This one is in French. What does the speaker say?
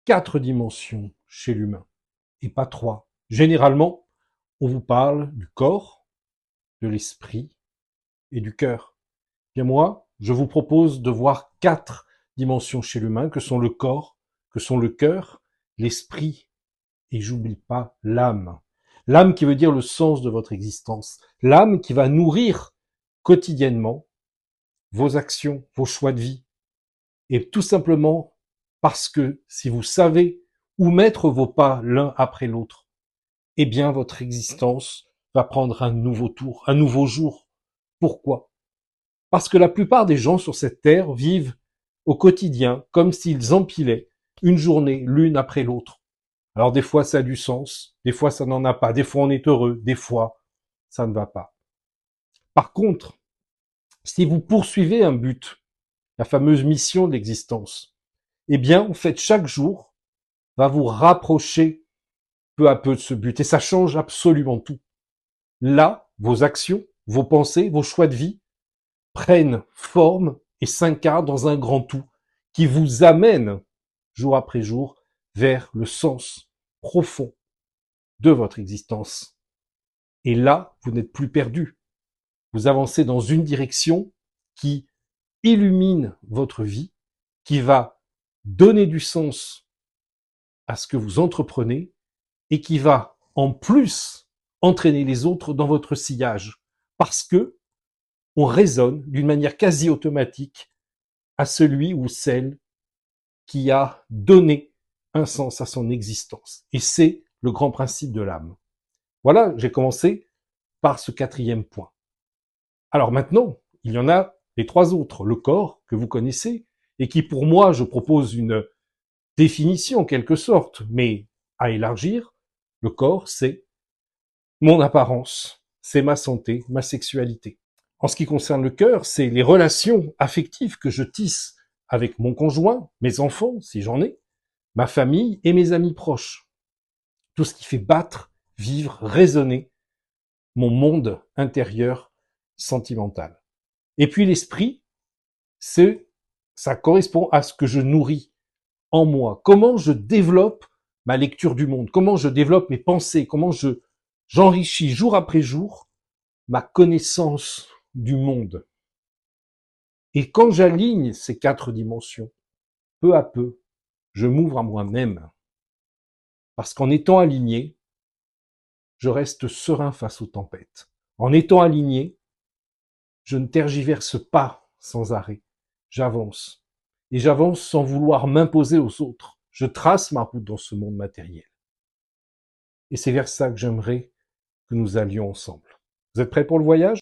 4 dimensions chez l'humain et pas 3. Généralement, on vous parle du corps, de l'esprit et du cœur. Bien moi, je vous propose de voir 4 dimensions chez l'humain que sont le corps, que sont le cœur, l'esprit et j'oublie pas l'âme. L'âme qui veut dire le sens de votre existence. L'âme qui va nourrir quotidiennement vos actions, vos choix de vie. Et tout simplement parce que si vous savez où mettre vos pas l'un après l'autre, eh bien votre existence va prendre un nouveau tour, un nouveau jour. Pourquoi? Parce que la plupart des gens sur cette terre vivent au quotidien comme s'ils empilaient une journée l'une après l'autre. Alors des fois ça a du sens, des fois ça n'en a pas, des fois on est heureux, des fois ça ne va pas. Par contre, si vous poursuivez un but, la fameuse mission de l'existence, eh bien en fait chaque jour va vous rapprocher peu à peu de ce but et ça change absolument tout. Là, vos actions, vos pensées, vos choix de vie prennent forme et s'incarnent dans un grand tout qui vous amène jour après jour vers le sens profond de votre existence. Et là, vous n'êtes plus perdu. Vous avancez dans une direction qui illumine votre vie, qui va donner du sens à ce que vous entreprenez et qui va, en plus, entraîner les autres dans votre sillage. Parce que on raisonne d'une manière quasi automatique à celui ou celle qui a donné un sens à son existence. Et c'est le grand principe de l'âme. Voilà, j'ai commencé par ce 4e point. Alors maintenant, il y en a les 3 autres. Le corps, que vous connaissez, et qui pour moi, je propose une définition en quelque sorte, mais à élargir. Le corps, c'est mon apparence, c'est ma santé, ma sexualité. En ce qui concerne le cœur, c'est les relations affectives que je tisse avec mon conjoint, mes enfants, si j'en ai, ma famille et mes amis proches. Tout ce qui fait battre, vivre, résonner mon monde intérieur sentimental. Et puis l'esprit, ça correspond à ce que je nourris en moi. Comment je développe ma lecture du monde, comment je développe mes pensées, comment j'enrichis jour après jour ma connaissance du monde. Et quand j'aligne ces 4 dimensions, peu à peu, je m'ouvre à moi-même. Parce qu'en étant aligné, je reste serein face aux tempêtes. En étant aligné, je ne tergiverse pas sans arrêt. J'avance. Et j'avance sans vouloir m'imposer aux autres. Je trace ma route dans ce monde matériel. Et c'est vers ça que j'aimerais que nous allions ensemble. Vous êtes prêts pour le voyage ?